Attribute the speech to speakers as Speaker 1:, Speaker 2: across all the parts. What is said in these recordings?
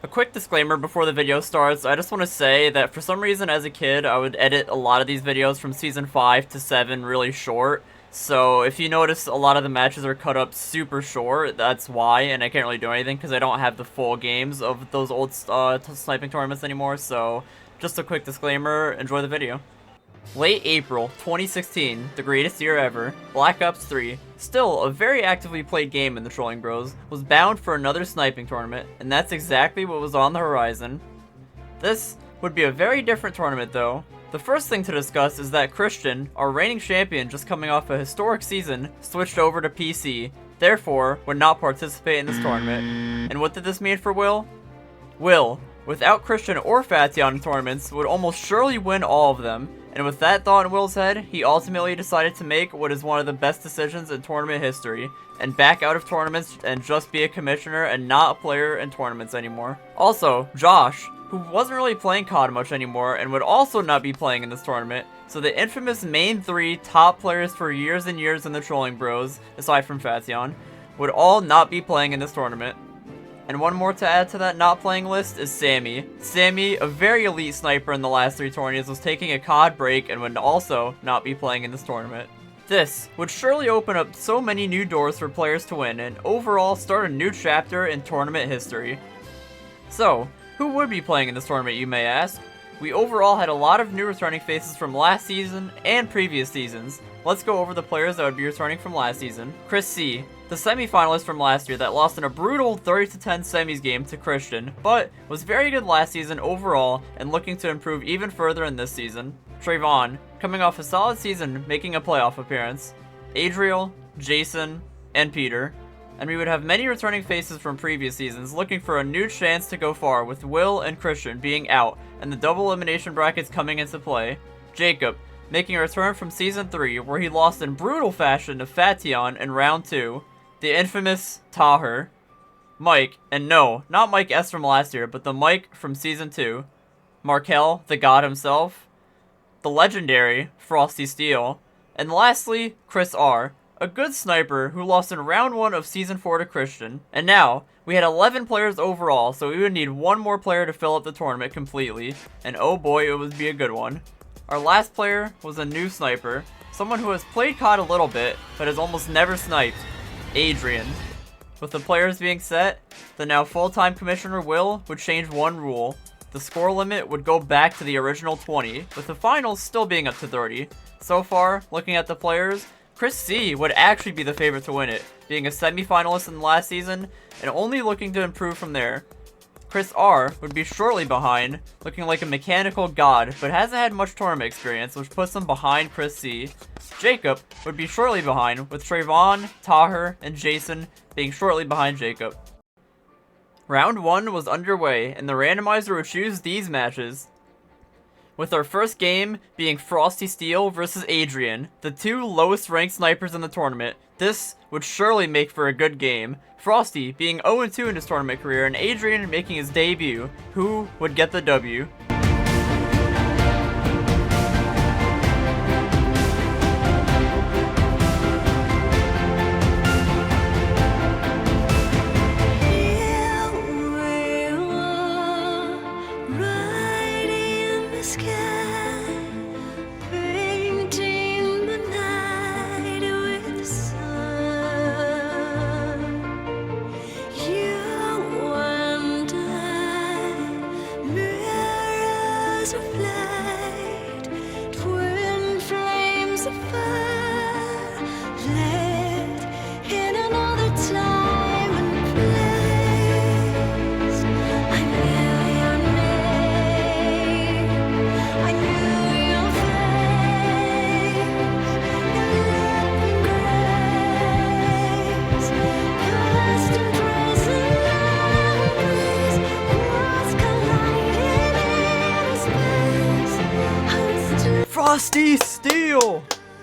Speaker 1: A quick disclaimer before the video starts. I just want to say that for some reason as a kid I would edit a lot of these videos from season 5 to 7 really short. So if you notice a lot of the matches are cut up super short, that's why, and I can't really do anything because I don't have the full games of those old sniping tournaments anymore. So just a quick disclaimer, enjoy the video. Late April 2016, the greatest year ever, Black Ops 3, still a very actively played game in the Trolling Bros, was bound for another sniping tournament, and that's exactly what was on the horizon. This would be a very different tournament though. The first thing to discuss is that Christian, our reigning champion just coming off a historic season, switched over to PC, therefore would not participate in this tournament. And what did this mean for Will? Will, without Christian or Fation in tournaments, would almost surely win all of them. And with that thought in Will's head, he ultimately decided to make what is one of the best decisions in tournament history, and back out of tournaments and just be a commissioner and not a player in tournaments anymore. Also, Josh, who wasn't really playing COD much anymore and would also not be playing in this tournament, so the infamous main three top players for years and years in the Trolling Bros, aside from Fation, would all not be playing in this tournament. And one more to add to that not playing list is Sammy. Sammy, a very elite sniper in the last 3 tournaments, was taking a COD break and would also not be playing in this tournament. This would surely open up so many new doors for players to win and overall start a new chapter in tournament history. So, who would be playing in this tournament, you may ask? We overall had a lot of new returning faces from last season and previous seasons. Let's go over the players that would be returning from last season. Chris C, the semi-finalist from last year that lost in a brutal 30-10 semis game to Christian, but was very good last season overall and looking to improve even further in this season. Trayvon, coming off a solid season, making a playoff appearance. Adriel, Jason, and Peter. And we would have many returning faces from previous seasons looking for a new chance to go far, with Will and Christian being out and the double elimination brackets coming into play. Jacob, making a return from Season 3 where he lost in brutal fashion to Fation in Round 2. The infamous Taher. Mike, and no, not Mike S from last year, but the Mike from Season 2. Markel, the god himself. The legendary Frosty Steele. And lastly, Chris R, a good sniper who lost in Round 1 of Season 4 to Christian. And now, we had 11 players overall, so we would need one more player to fill up the tournament completely. And oh boy, it would be a good one. Our last player was a new sniper, someone who has played COD a little bit, but has almost never sniped. Adrian. With the players being set, the now full-time Commissioner Will would change one rule. The score limit would go back to the original 20, with the finals still being up to 30. So far, looking at the players, Chris C would actually be the favorite to win it, being a semi-finalist in the last season, and only looking to improve from there. Chris R would be shortly behind, looking like a mechanical god, but hasn't had much tournament experience, which puts him behind Chris C. Jacob would be shortly behind, with Trayvon, Taher, and Jason being shortly behind Jacob. Round 1 was underway, and the randomizer would choose these matches, with our first game being Frosty Steele versus Adrian, the 2 lowest ranked snipers in the tournament. This would surely make for a good game. Frosty being 0-2 in his tournament career, and Adrian making his debut. Who would get the W? Frosty Steele!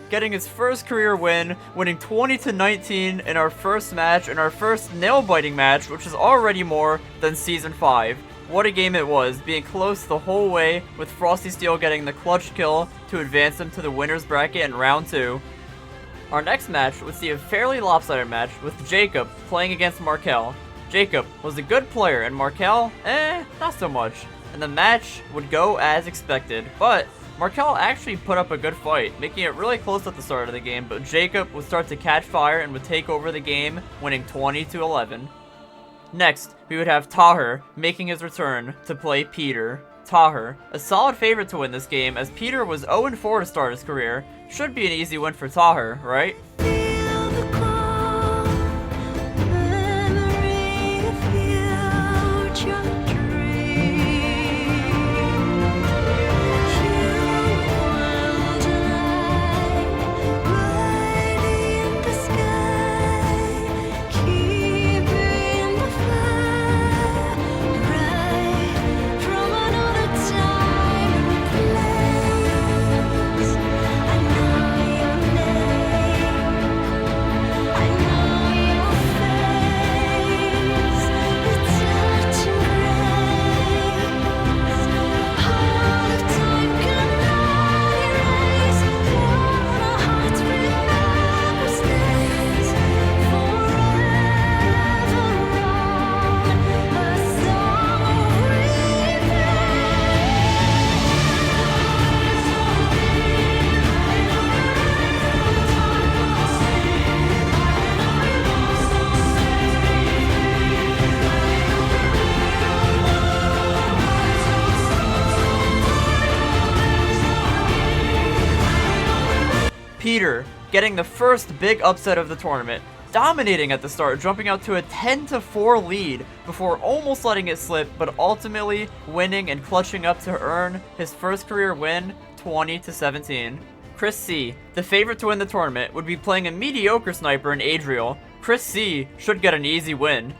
Speaker 1: Getting his first career win, winning 20-19 in our first match, in our first nail-biting match, which is already more than Season 5. What a game it was, being close the whole way, with Frosty Steele getting the clutch kill to advance him to the winner's bracket in Round 2. Our next match would see a fairly lopsided match, with Jacob playing against Markel. Jacob was a good player, and Markel, not so much. And the match would go as expected, but Markel actually put up a good fight, making it really close at the start of the game, but Jacob would start to catch fire and would take over the game, winning 20-11. Next, we would have Taher making his return to play Peter. Taher, a solid favorite to win this game, as Peter was 0-4 to start his career. Should be an easy win for Taher, right? Peter getting the first big upset of the tournament, dominating at the start, jumping out to a 10-4 lead before almost letting it slip, but ultimately winning and clutching up to earn his first career win, 20-17. Chris C, the favorite to win the tournament, would be playing a mediocre sniper in Adriel. Chris C should get an easy win.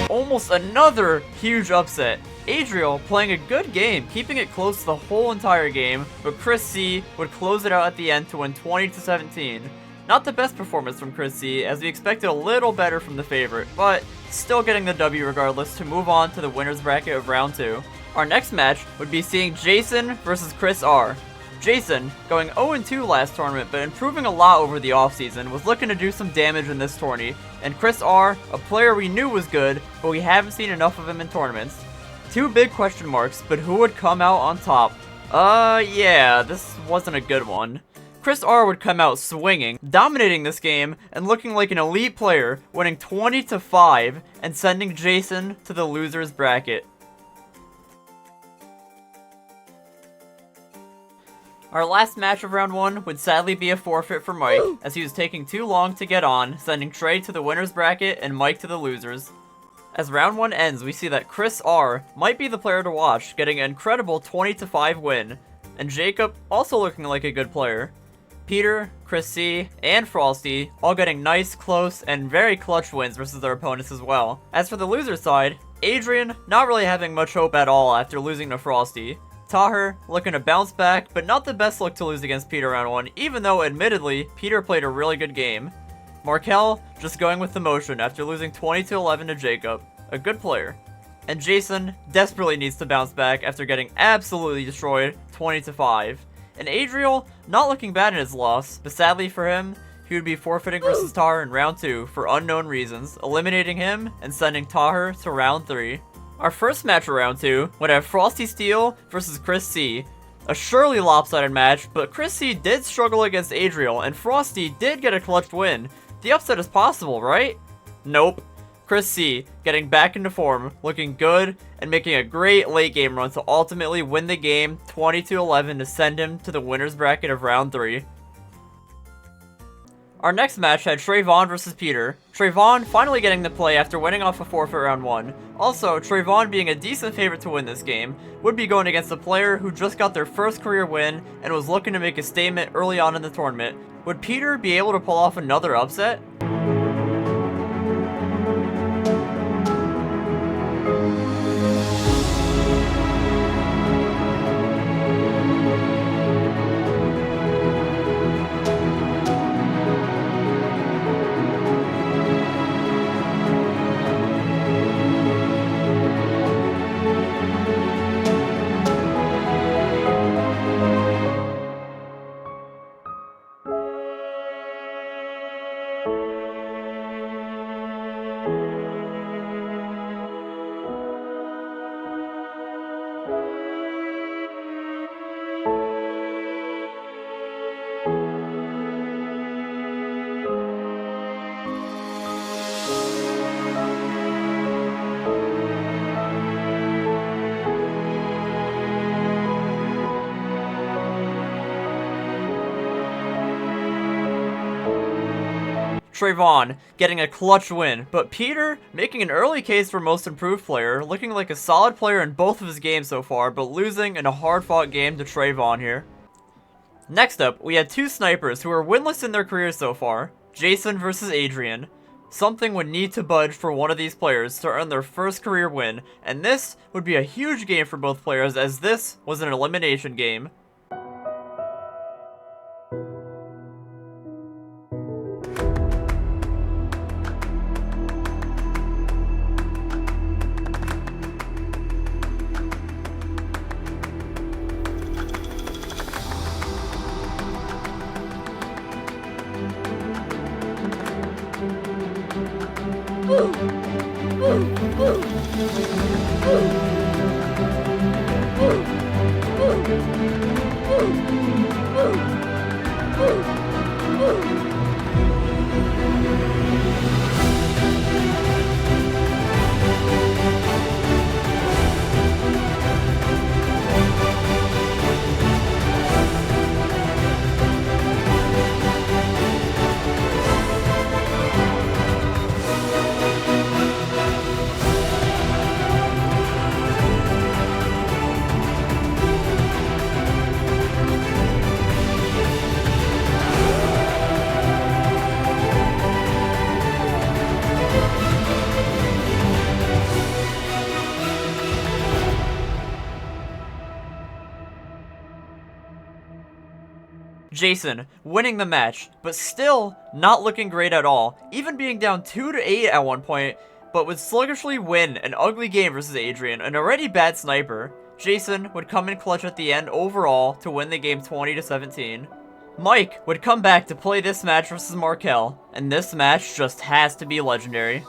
Speaker 1: Almost another huge upset. Adriel playing a good game, keeping it close the whole entire game, but Chris C would close it out at the end to win 20-17. Not the best performance from Chris C, as we expected a little better from the favorite, but still getting the W regardless to move on to the winner's bracket of round 2. Our next match would be seeing Jason versus Chris R. Jason, going 0-2 last tournament, but improving a lot over the offseason, was looking to do some damage in this tourney, and Chris R, a player we knew was good, but we haven't seen enough of him in tournaments. Two big question marks, but who would come out on top? Yeah, this wasn't a good one. Chris R would come out swinging, dominating this game, and looking like an elite player, winning 20-5, and sending Jason to the loser's bracket. Our last match of round 1 would sadly be a forfeit for Mike, as he was taking too long to get on, sending Trey to the winner's bracket and Mike to the losers. As round 1 ends, we see that Chris R might be the player to watch, getting an incredible 20-5 win, and Jacob also looking like a good player. Peter, Chris C, and Frosty all getting nice, close, and very clutch wins versus their opponents as well. As for the loser side, Adrian not really having much hope at all after losing to Frosty. Taher looking to bounce back, but not the best look to lose against Peter round 1, even though admittedly, Peter played a really good game. Markel just going with the motion after losing 20-11 to Jacob, a good player. And Jason desperately needs to bounce back after getting absolutely destroyed 20-5. And Adriel not looking bad in his loss, but sadly for him, he would be forfeiting versus Taher in round 2 for unknown reasons, eliminating him and sending Taher to round 3. Our first match of round 2 would have Frosty Steele versus Chris C. A surely lopsided match, but Chris C did struggle against Adriel, and Frosty did get a clutch win. The upset is possible, right? Nope. Chris C getting back into form, looking good, and making a great late game run to ultimately win the game 20-11 to send him to the winner's bracket of round 3. Our next match had Trayvon versus Peter. Trayvon finally getting the play after winning off a forfeit round 1. Also, Trayvon being a decent favorite to win this game, would be going against a player who just got their first career win and was looking to make a statement early on in the tournament. Would Peter be able to pull off another upset? Trayvon getting a clutch win, but Peter making an early case for most improved player, looking like a solid player in both of his games so far, but losing in a hard-fought game to Trayvon here. Next up, we had two snipers who are winless in their careers so far, Jason versus Adrian. Something would need to budge for one of these players to earn their first career win, and this would be a huge game for both players as this was an elimination game. Jason winning the match, but still not looking great at all, even being down 2-8 at one point, but would sluggishly win an ugly game versus Adrian, an already bad sniper. Jason would come in clutch at the end overall to win the game 20-17. Mike would come back to play this match versus Markel, and this match just has to be legendary.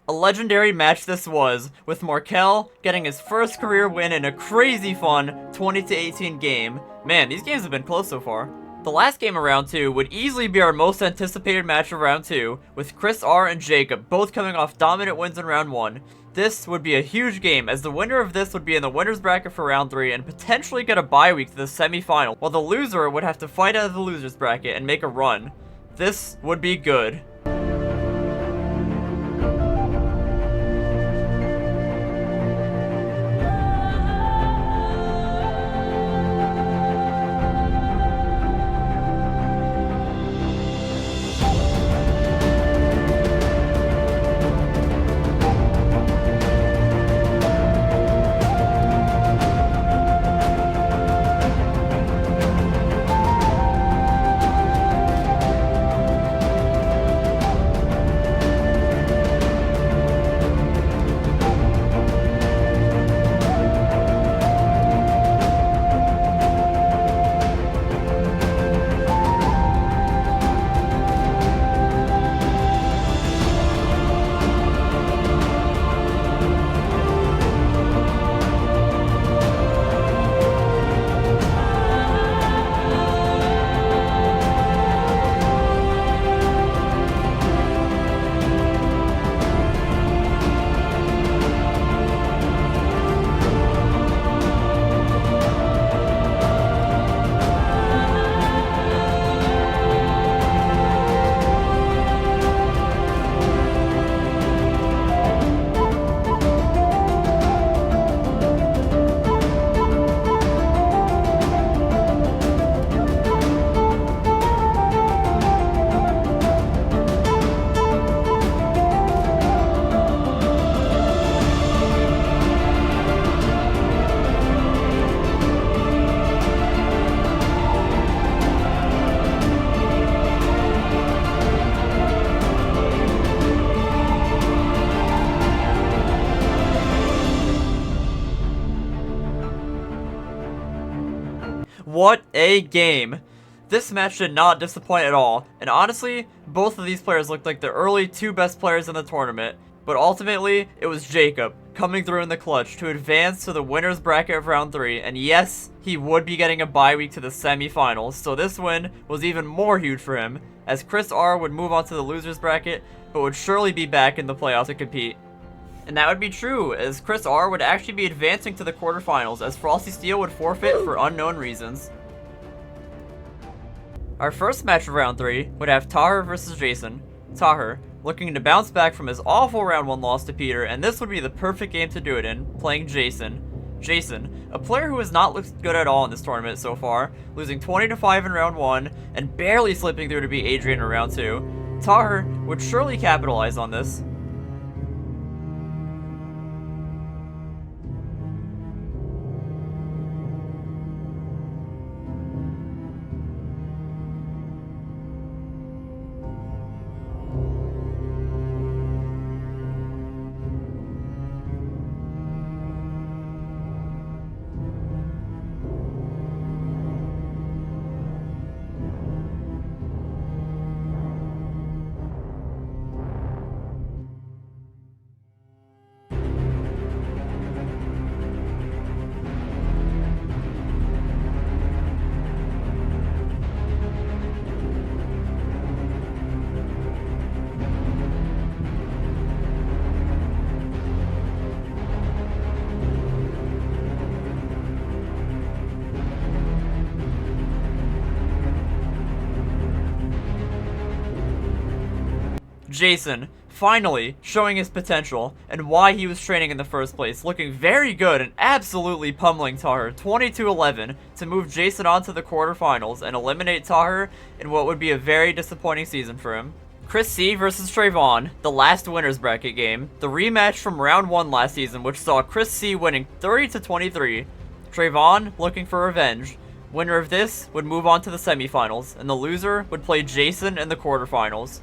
Speaker 1: A legendary match this was, with Markel getting his first career win in a crazy fun 20-18 game. Man, these games have been close so far. The last game of round 2 would easily be our most anticipated match of round 2, with Chris R and Jacob both coming off dominant wins in round 1. This would be a huge game, as the winner of this would be in the winner's bracket for round 3 and potentially get a bye week to the semi-final, while the loser would have to fight out of the loser's bracket and make a run. This would be good. What a game! This match did not disappoint at all, and honestly, both of these players looked like the early two best players in the tournament, but ultimately, it was Jacob coming through in the clutch to advance to the winner's bracket of round 3, and yes, he would be getting a bye week to the semifinals, so this win was even more huge for him, as Chris R would move on to the loser's bracket, but would surely be back in the playoffs to compete. And that would be true, as Chris R would actually be advancing to the quarterfinals, as Frosty Steel would forfeit for unknown reasons. Our first match of round 3 would have Tahir versus Jason. Tahir, looking to bounce back from his awful round 1 loss to Peter, and this would be the perfect game to do it in, playing Jason. Jason, a player who has not looked good at all in this tournament so far, losing 20-5 in round 1, and barely slipping through to beat Adrian in round 2. Tahir would surely capitalize on this. Jason, finally showing his potential and why he was training in the first place, looking very good and absolutely pummeling Tahir 22-11 to move Jason on to the quarterfinals and eliminate Tahir in what would be a very disappointing season for him. Chris C versus Trayvon, the last winner's bracket game, the rematch from round 1 last season, which saw Chris C winning 30-23. Trayvon looking for revenge. Winner of this would move on to the semifinals, and the loser would play Jason in the quarterfinals.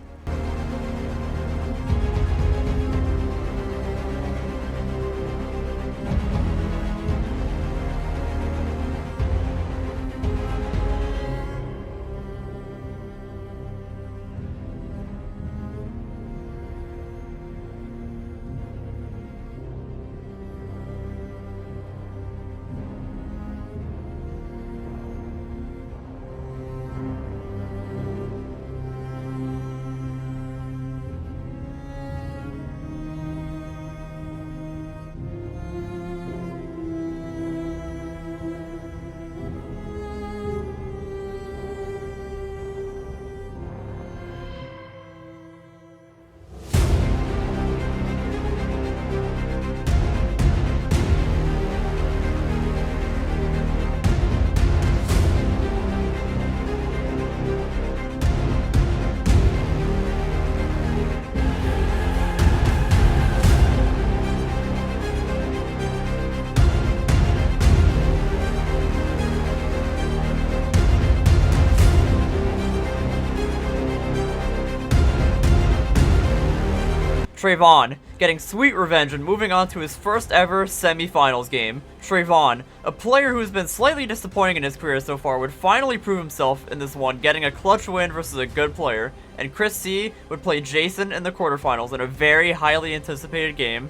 Speaker 1: Trayvon, getting sweet revenge and moving on to his first ever semifinals game. Trayvon, a player who has been slightly disappointing in his career so far, would finally prove himself in this one, getting a clutch win versus a good player, and Chris C would play Jason in the quarterfinals in a very highly anticipated game.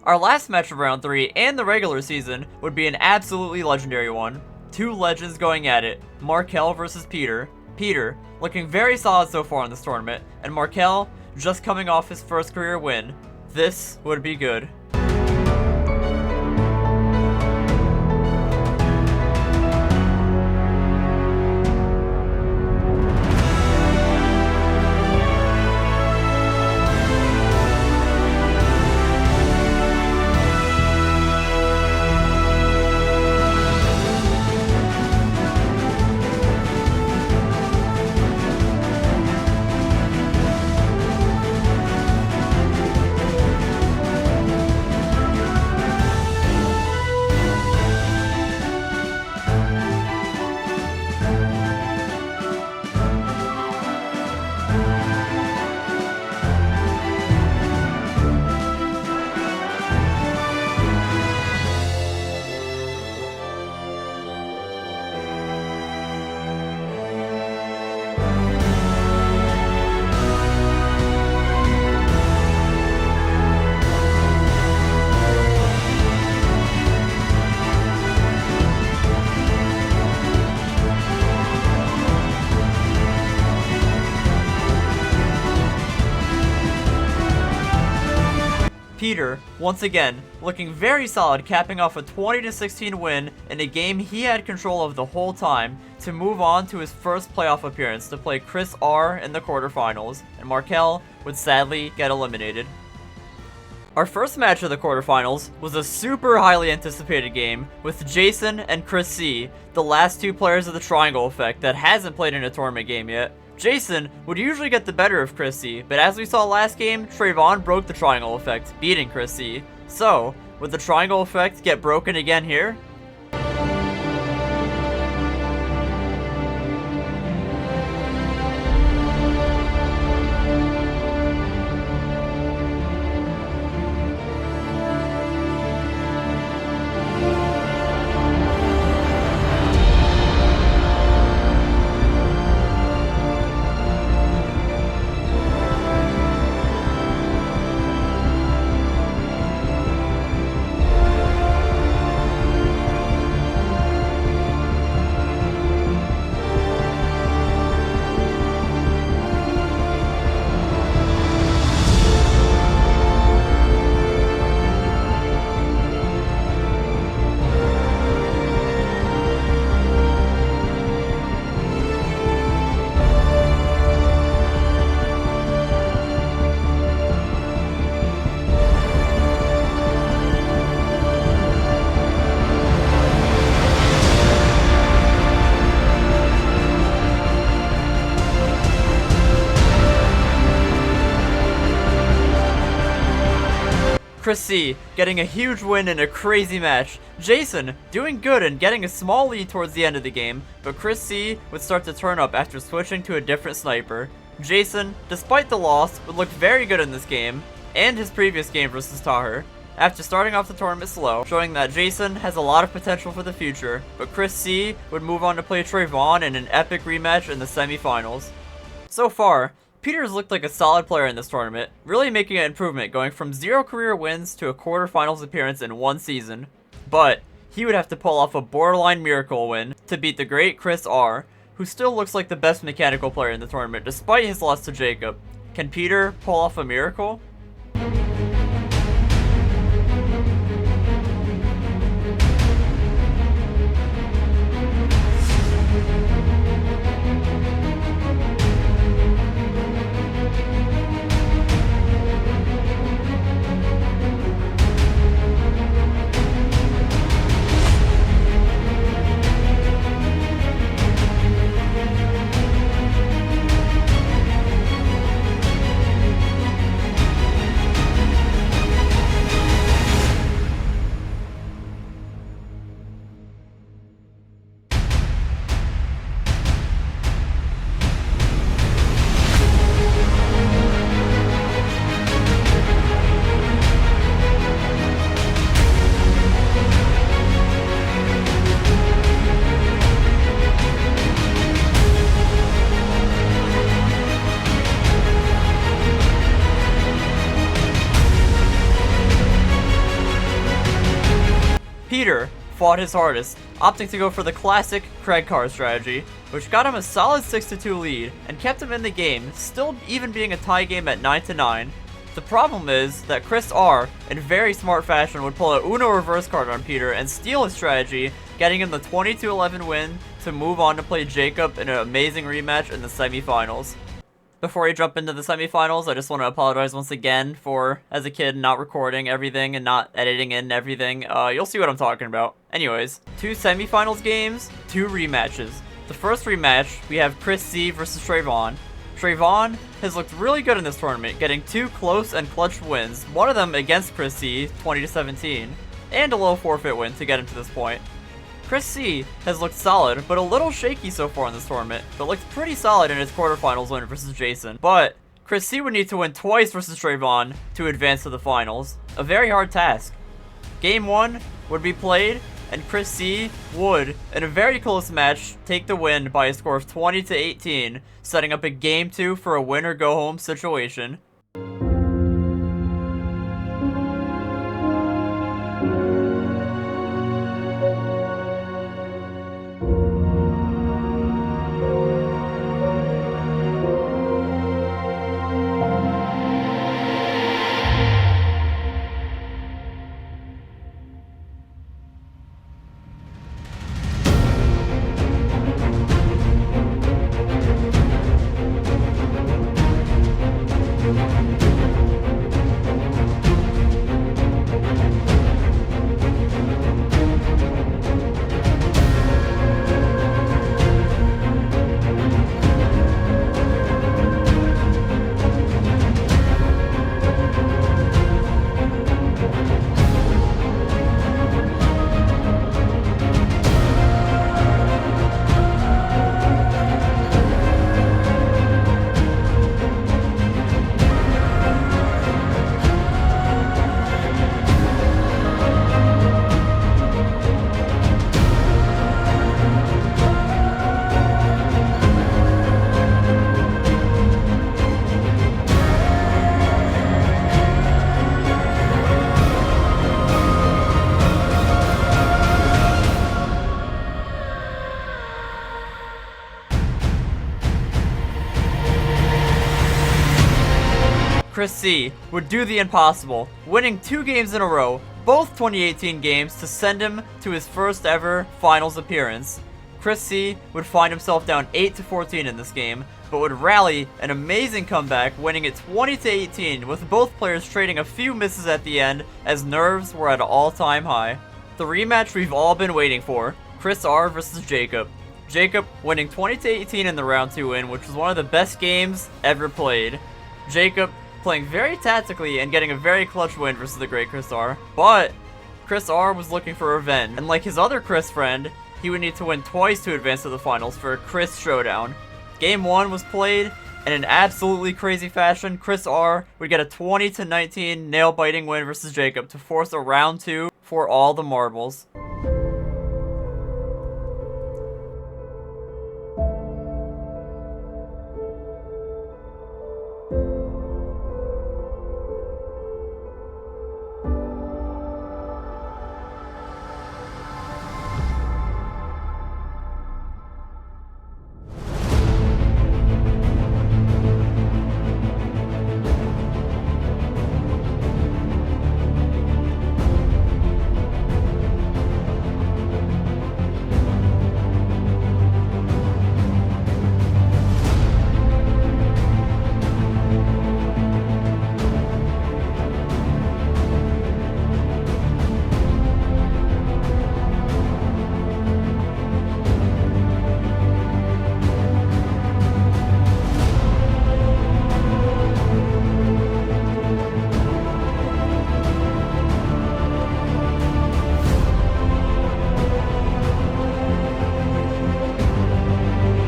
Speaker 1: Our last match of round 3 and the regular season would be an absolutely legendary one. Two legends going at it, Markel versus Peter. Peter, looking very solid so far in this tournament, and Markel, just coming off his first career win. This would be good. Peter, once again, looking very solid, capping off a 20-16 win in a game he had control of the whole time to move on to his first playoff appearance to play Chris R in the quarterfinals, and Markel would sadly get eliminated. Our first match of the quarterfinals was a super highly anticipated game with Jason and Chris C, the last two players of the Triangle Effect that hasn't played in a tournament game yet. Jason would usually get the better of Chris C, but as we saw last game, Trayvon broke the Triangle Effect, beating Chris C. So, would the Triangle Effect get broken again here? Chris C getting a huge win in a crazy match. Jason doing good and getting a small lead towards the end of the game, but Chris C would start to turn up after switching to a different sniper. Jason, despite the loss, would look very good in this game, and his previous game versus Taher, after starting off the tournament slow, showing that Jason has a lot of potential for the future, but Chris C would move on to play Trayvon in an epic rematch in the semifinals. So far, Peter has looked like a solid player in this tournament, really making an improvement going from 0 career wins to a quarterfinals appearance in one season. But he would have to pull off a borderline miracle win to beat the great Chris R, who still looks like the best mechanical player in the tournament despite his loss to Jacob. Can Peter pull off a miracle? Peter fought his hardest, opting to go for the classic Craig Carr strategy, which got him a solid 6-2 lead and kept him in the game, still even being a tie game at 9-9. The problem is that Chris R, in very smart fashion, would pull a Uno reverse card on Peter and steal his strategy, getting him the 20-11 win to move on to play Jacob in an amazing rematch in the semifinals. Before we jump into the semifinals, I just want to apologize once again for, as a kid, not recording everything and not editing in everything. You'll see what I'm talking about. Anyways, 2 semifinals games, 2 rematches. The first rematch, we have Chris C versus Trayvon. Trayvon has looked really good in this tournament, getting 2 close and clutch wins, one of them against Chris C, 20-17, and a low forfeit win to get him to this point. Chris C has looked solid, but a little shaky so far in this tournament, but looked pretty solid in his quarterfinals win versus Jason. But Chris C would need to win twice versus Trayvon to advance to the finals. A very hard task. Game 1 would be played, and Chris C would, in a very close match, take the win by a score of 20-18, setting up a Game 2 for a win-or-go-home situation. Chris C would do the impossible, winning 2 games in a row, both 2018 games, to send him to his first ever finals appearance. Chris C would find himself down 8-14 in this game, but would rally an amazing comeback, winning it 20-18, with both players trading a few misses at the end as nerves were at an all-time high. The rematch we've all been waiting for, Chris R versus Jacob. Jacob winning 20-18 in the round 2 win, which was one of the best games ever played. Jacob playing very tactically and getting a very clutch win versus the great Chris R. But Chris R was looking for revenge, and like his other Chris friend, he would need to win twice to advance to the finals for a Chris showdown. Game 1 was played in an absolutely crazy fashion. Chris R would get a 20-19 nail-biting win versus Jacob to force a round 2 for all the marbles.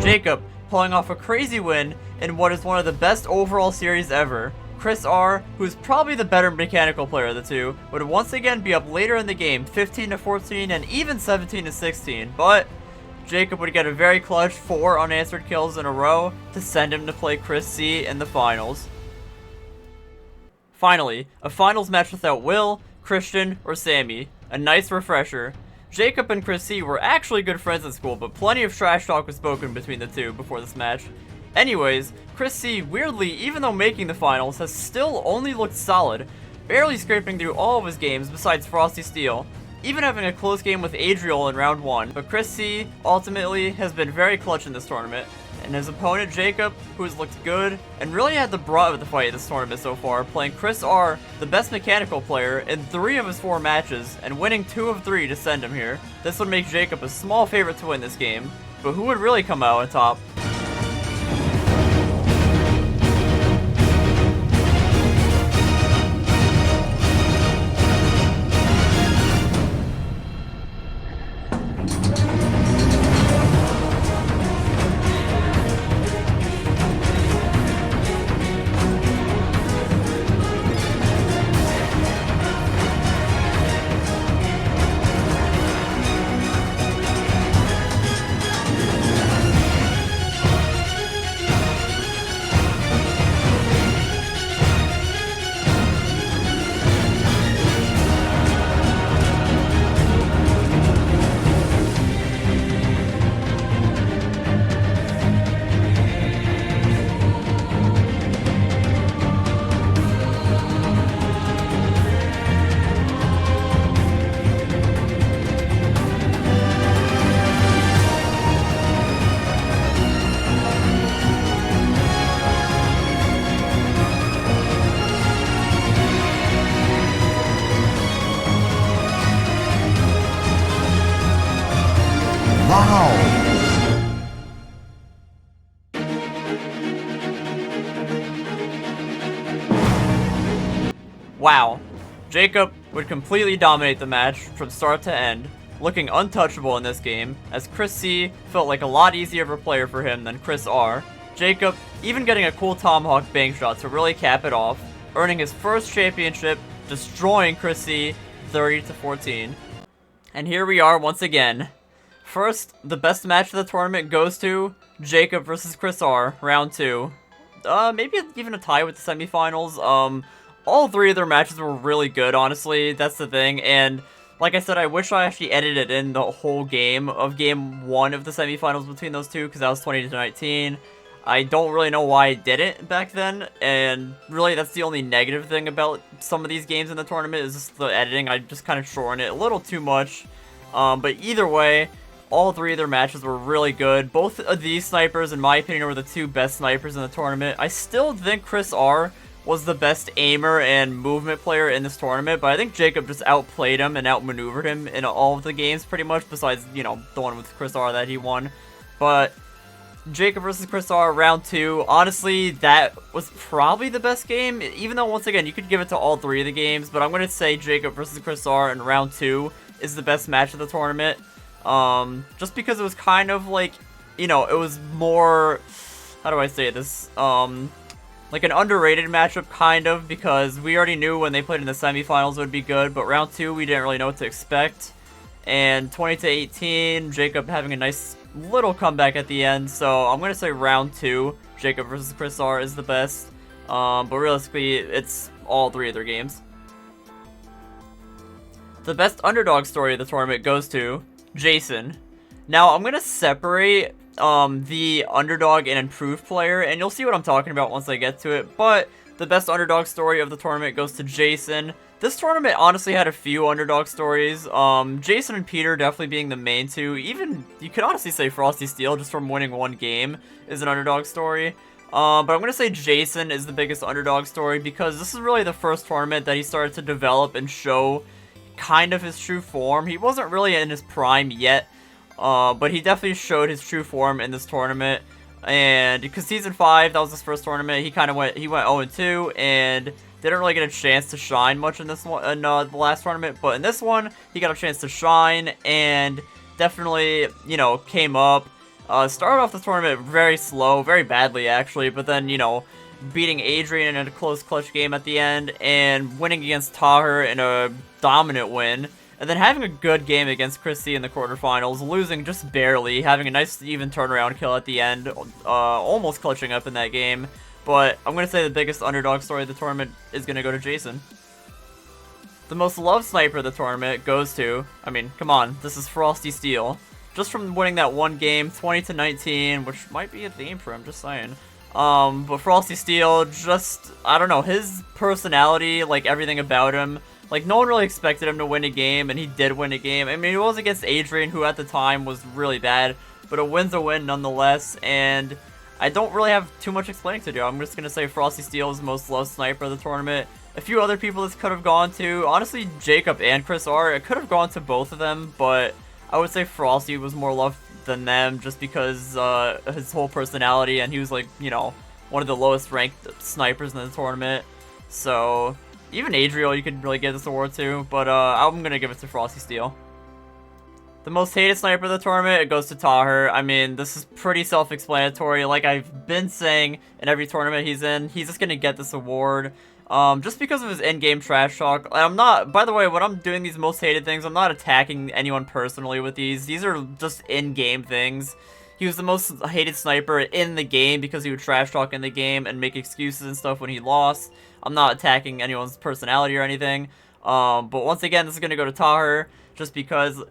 Speaker 1: Jacob pulling off a crazy win in what is one of the best overall series ever. Chris R, who's probably the better mechanical player of the two, would once again be up later in the game, 15-14 and even 17-16, but Jacob would get a very clutch 4 unanswered kills in a row to send him to play Chris C in the finals. Finally, a finals match without Will, Christian, or Sammy. A nice refresher. Jacob and Chris C were actually good friends in school, but plenty of trash talk was spoken between the two before this match. Anyways, Chris C, weirdly, even though making the finals, has still only looked solid, barely scraping through all of his games besides Frosty Steel, even having a close game with Adriel in round 1. But Chris C ultimately has been very clutch in this tournament, and his opponent Jacob, who has looked good and really had the brunt of the fight this tournament so far, playing Chris R, the best mechanical player, in 3 of his 4 matches, and winning 2 of 3 to send him here. This would make Jacob a small favorite to win this game, but who would really come out on top? Wow. Jacob would completely dominate the match from start to end, looking untouchable in this game, as Chris C felt like a lot easier of a player for him than Chris R. Jacob even getting a cool tomahawk bank shot to really cap it off, earning his first championship, destroying Chris C 30-14. And here we are once again. First, the best match of the tournament goes to Jacob versus Chris R, round 2. Maybe even a tie with the semifinals. All 3 of their matches were really good, honestly. That's the thing. And like I said, I wish I actually edited in the whole game of game 1 of the semifinals between those two, because that was 20-19. I don't really know why I didn't back then, and really that's the only negative thing about some of these games in the tournament is just the editing. I just kind of shortened it a little too much. But either way, all three of their matches were really good. Both of these snipers, in my opinion, were the two best snipers in the tournament. I still think Chris R was the best aimer and movement player in this tournament, but I think Jacob just outplayed him and outmaneuvered him in all of the games pretty much, besides, you know, the one with Chris R that he won. But Jacob versus Chris R, round 2, honestly, that was probably the best game, even though, once again, you could give it to all three of the games, but I'm going to say Jacob versus Chris R in round 2 is the best match of the tournament, just because it was kind of like, you know, it was more, how do I say this, like an underrated matchup, kind of, because we already knew when they played in the semifinals it would be good, but round 2, we didn't really know what to expect, and 20-18, Jacob having a nice little comeback at the end, so I'm going to say round 2, Jacob versus Chris R is the best, but realistically, it's all three of their games. The best underdog story of the tournament goes to Jason. Now, I'm going to separate the underdog and improved player, and you'll see what I'm talking about once I get to it, but the best underdog story of the tournament goes to Jason. This tournament honestly had a few underdog stories, Jason and Peter definitely being the main two. Even, you could honestly say Frosty Steel, just from winning one game, is an underdog story. But I'm going to say Jason is the biggest underdog story, because this is really the first tournament that he started to develop and show kind of his true form. He wasn't really in his prime yet, but he definitely showed his true form in this tournament. And because Season 5, that was his first tournament, he went 0-2, and didn't really get a chance to shine much in this one, in the last tournament. But in this one, he got a chance to shine, and definitely, you know, came up. Started off the tournament very slow, very badly actually, but then, you know, beating Adrian in a close clutch game at the end, and winning against Taher in a dominant win. And then having a good game against Chrissy in the quarterfinals, losing just barely, having a nice even turnaround kill at the end, almost clutching up in that game. But I'm going to say the biggest underdog story of the tournament is going to go to Jason. The most loved sniper of the tournament goes to, I mean, come on, this is Frosty Steel. Just from winning that one game, 20-19, which might be a theme for him, just saying. But Frosty Steel, just, I don't know, his personality, like everything about him, like, no one really expected him to win a game, and he did win a game. I mean, it was against Adrian, who at the time was really bad, but a win's a win nonetheless, and I don't really have too much explaining to do. I'm just going to say Frosty Steel is the most loved sniper of the tournament. A few other people this could have gone to, honestly, Jacob and Chris R. It could have gone to both of them, but I would say Frosty was more loved than them, just because his whole personality, and he was, like, you know, one of the lowest ranked snipers in the tournament, so even Adriel you could really give this award to, but I'm gonna give it to Frosty Steel. The most hated sniper of the tournament, it goes to Taher. I mean, this is pretty self-explanatory. Like I've been saying in every tournament he's in, he's just gonna get this award. Just because of his in-game trash talk. I'm not, by the way, when I'm doing these most hated things, I'm not attacking anyone personally with these. These are just in-game things. He was the most hated sniper in the game because he would trash talk in the game and make excuses and stuff when he lost. I'm not attacking anyone's personality or anything. But once again, this is going to go to Taher, just because,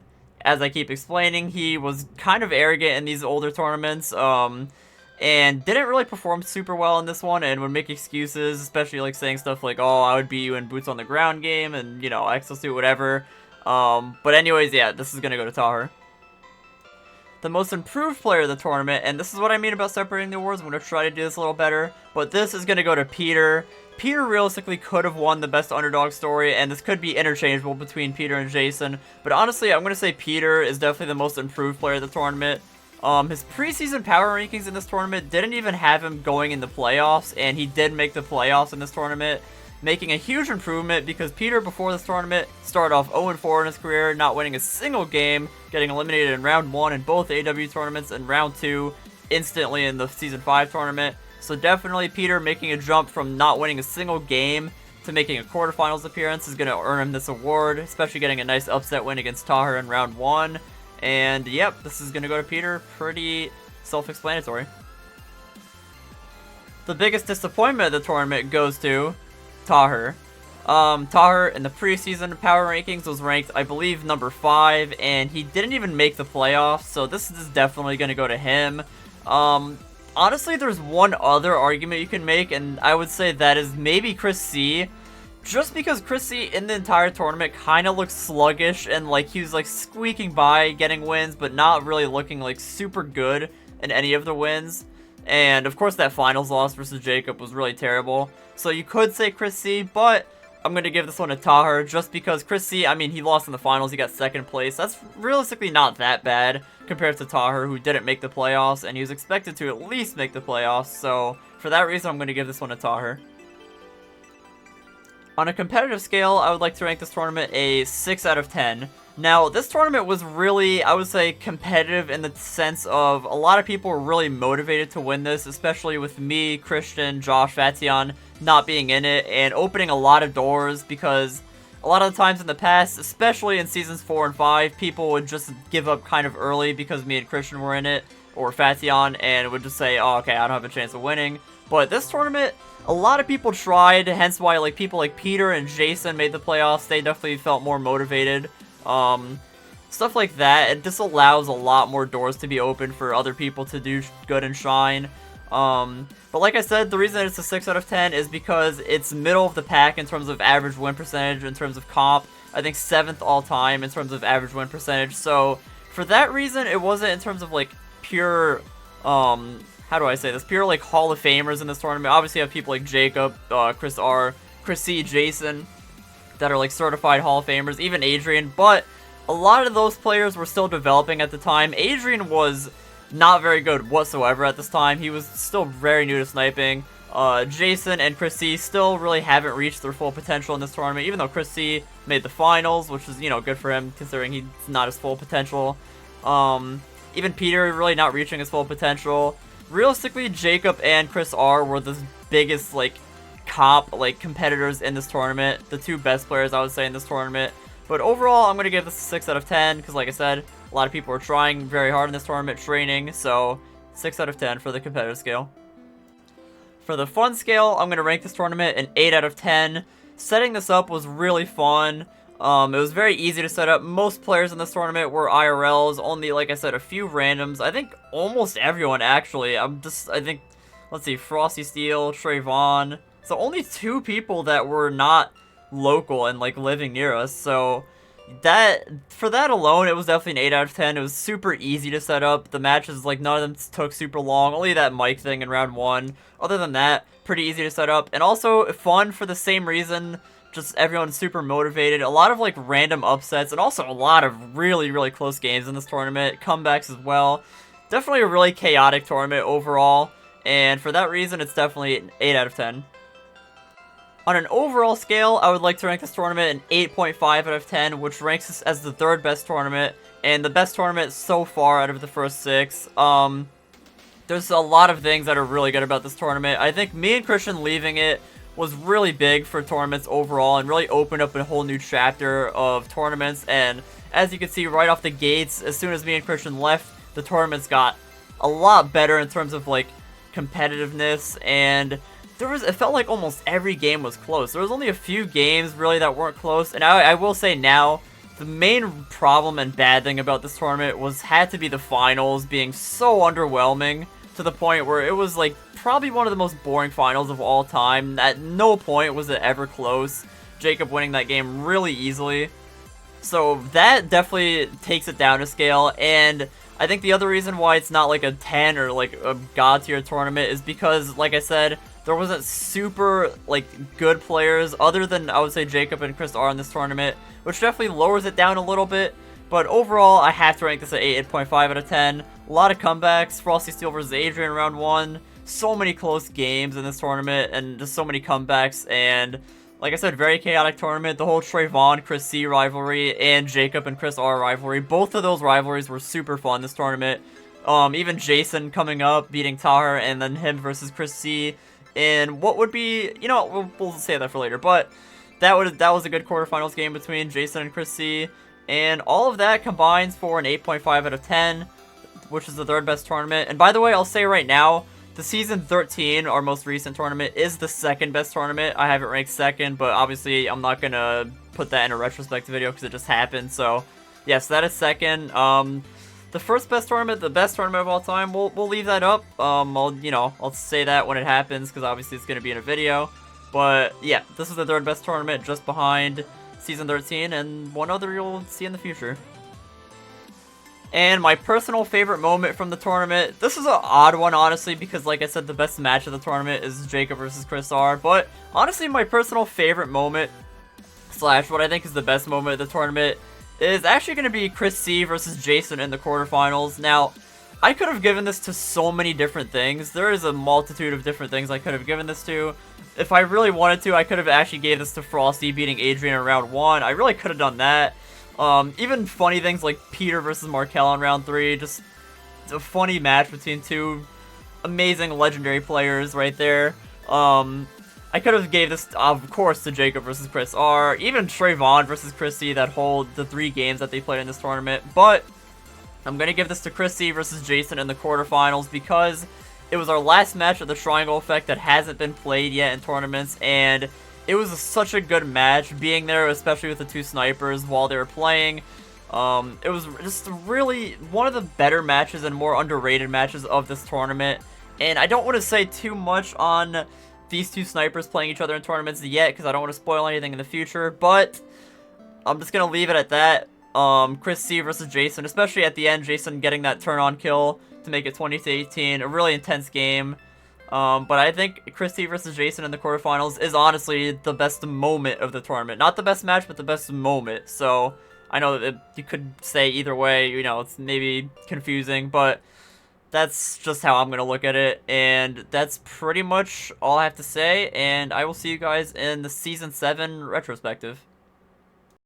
Speaker 1: as I keep explaining, he was kind of arrogant in these older tournaments, and didn't really perform super well in this one, and would make excuses, especially like saying stuff like, oh, I would beat you in boots on the ground game, and, you know, exosuit, whatever. But anyways, yeah, this is going to go to Taher. The most improved player of the tournament, and this is what I mean about separating the awards. I'm going to try to do this a little better, but this is going to go to Peter. Peter realistically could have won the best underdog story, and this could be interchangeable between Peter and Jason, but honestly, I'm going to say Peter is definitely the most improved player of the tournament. His preseason power rankings in this tournament didn't even have him going in the playoffs, and he did make the playoffs in this tournament, making a huge improvement because Peter, before this tournament, started off 0-4 in his career, not winning a single game, getting eliminated in round 1 in both AW tournaments, and round 2 instantly in the Season 5 tournament. So definitely Peter making a jump from not winning a single game to making a quarterfinals appearance is going to earn him this award, especially getting a nice upset win against Taher in round 1. And yep, this is going to go to Peter. Pretty self-explanatory. The biggest disappointment of the tournament goes to Taher. Taher in the preseason power rankings was ranked, I believe, number 5, and he didn't even make the playoffs, so this is definitely going to go to him. Honestly, there's one other argument you can make, and I would say that is maybe Chris C. Just because Chris C in the entire tournament kind of looks sluggish, and like he was like squeaking by getting wins, but not really looking like super good in any of the wins. And of course that finals loss versus Jacob was really terrible. So you could say Chris C, but I'm going to give this one to Taher just because Chris C, I mean, he lost in the finals, he got second place. That's realistically not that bad compared to Taher, who didn't make the playoffs, and he was expected to at least make the playoffs. So for that reason, I'm going to give this one to Taher. On a competitive scale, I would like to rank this tournament a 6 out of 10. Now, this tournament was really, I would say, competitive in the sense of a lot of people were really motivated to win this, especially with me, Christian, Josh, Vation not being in it, and opening a lot of doors because a lot of the times in the past, especially in Seasons 4 and 5, people would just give up kind of early because me and Christian were in it, or Vation, and would just say, oh, okay, I don't have a chance of winning. But this tournament, a lot of people tried, hence why like people like Peter and Jason made the playoffs. They definitely felt more motivated. Stuff like that. It just allows a lot more doors to be open for other people to do good and shine. But like I said, the reason it's a 6 out of 10 is because it's middle of the pack in terms of average win percentage, in terms of comp. I think 7th all time in terms of average win percentage. So for that reason, it wasn't in terms of like pure, how do I say this? Pure like Hall of Famers in this tournament. Obviously you have people like Jacob, Chris R, Chris C, Jason, that are like certified Hall of Famers, even Adrian, but a lot of those players were still developing at the time. Adrian was not very good whatsoever at this time. He was still very new to sniping. Jason and Chris C still really haven't reached their full potential in this tournament, even though Chris C made the finals, which is, you know, good for him considering he's not his full potential. Even Peter really not reaching his full potential. Realistically, Jacob and Chris R were the biggest, like, competitors in this tournament. The two best players, I would say, in this tournament. But overall, I'm going to give this a 6 out of 10, because like I said, a lot of people are trying very hard in this tournament, training, so 6 out of 10 for the competitive scale. For the fun scale, I'm going to rank this tournament an 8 out of 10. Setting this up was really fun. It was very easy to set up. Most players in this tournament were IRLs, only, like I said, a few randoms. I think almost everyone, actually. Let's see, Frosty Steel, Trayvon. So only 2 people that were not local and, like, living near us. So for that alone, it was definitely an 8 out of 10. It was super easy to set up. The matches, like, none of them took super long. Only that mic thing in round 1. Other than that, pretty easy to set up. And also fun for the same reason. Just everyone's super motivated. A lot of like random upsets, and also a lot of really, really close games in this tournament. Comebacks as well. Definitely a really chaotic tournament overall. And for that reason, it's definitely an 8 out of 10. On an overall scale, I would like to rank this tournament an 8.5 out of 10, which ranks this as the 3rd best tournament, and the best tournament so far out of the first 6. There's a lot of things that are really good about this tournament. I think me and Christian leaving it was really big for tournaments overall, and really opened up a whole new chapter of tournaments. And as you can see right off the gates, as soon as me and Christian left, the tournaments got a lot better in terms of like competitiveness, and it felt like almost every game was close. There was only a few games really that weren't close, and I will say now, the main problem and bad thing about this tournament had to be the finals being so underwhelming, to the point where it was like probably one of the most boring finals of all time. At no point was it ever close. Jacob winning that game really easily. So that definitely takes it down a scale, and I think the other reason why it's not like a 10 or like a god tier tournament is because, like I said, there wasn't super like good players other than, I would say, Jacob and Chris R in this tournament, which definitely lowers it down a little bit. But overall, I have to rank this at 8.5 out of 10. A lot of comebacks. Frosty Steel versus Adrian round 1. So many close games in this tournament, and just so many comebacks. And like I said, very chaotic tournament. The whole Trayvon, Chris C rivalry, and Jacob and Chris R rivalry. Both of those rivalries were super fun this tournament. Even Jason coming up, beating Taher, and then him versus Chris C. And what would be, you know, we'll save that for later. But that was a good quarterfinals game between Jason and Chris C. And all of that combines for an 8.5 out of 10, which is the 3rd best tournament. And by the way, I'll say right now, the Season 13, our most recent tournament, is the 2nd best tournament. I have it ranked 2nd, but obviously I'm not going to put that in a retrospective video because it just happened. So, yes, that is 2nd. the first best tournament, the best tournament of all time, we'll leave that up. I'll say that when it happens, because obviously it's going to be in a video. But yeah, this is the third best tournament, just behind Season 13, and one other you'll see in the future. And my personal favorite moment from the tournament, this is an odd one, honestly, because like I said, the best match of the tournament is Jacob versus Chris R. But honestly, my personal favorite moment, slash what I think is the best moment of the tournament, is actually going to be Chris C versus Jason in the quarterfinals. Now, I could have given this to so many different things. There is a multitude of different things I could have given this to. If I really wanted to, I could have actually gave this to Frosty beating Adrian in round 1. I really could have done that. Even funny things like Peter versus Markel in round 3. Just a funny match between two amazing legendary players right there. I could have gave this, of course, to Jacob versus Chris R. Even Trayvon versus Chris C, the 3 games that they played in this tournament. But I'm going to give this to Chris C versus Jason in the quarterfinals because it was our last match of the Triangle Effect that hasn't been played yet in tournaments. And it was such a good match, being there, especially with the 2 snipers while they were playing. It was just really one of the better matches and more underrated matches of this tournament. And I don't want to say too much on these 2 snipers playing each other in tournaments yet, because I don't want to spoil anything in the future, but I'm just going to leave it at that. Chris C versus Jason, especially at the end, Jason getting that turn-on kill to make it 20-18, a really intense game. But I think Chris C versus Jason in the quarterfinals is honestly the best moment of the tournament. Not the best match, but the best moment. So I know that you could say either way, you know, it's maybe confusing, but that's just how I'm going to look at it, and that's pretty much all I have to say, and I will see you guys in the Season 7 retrospective.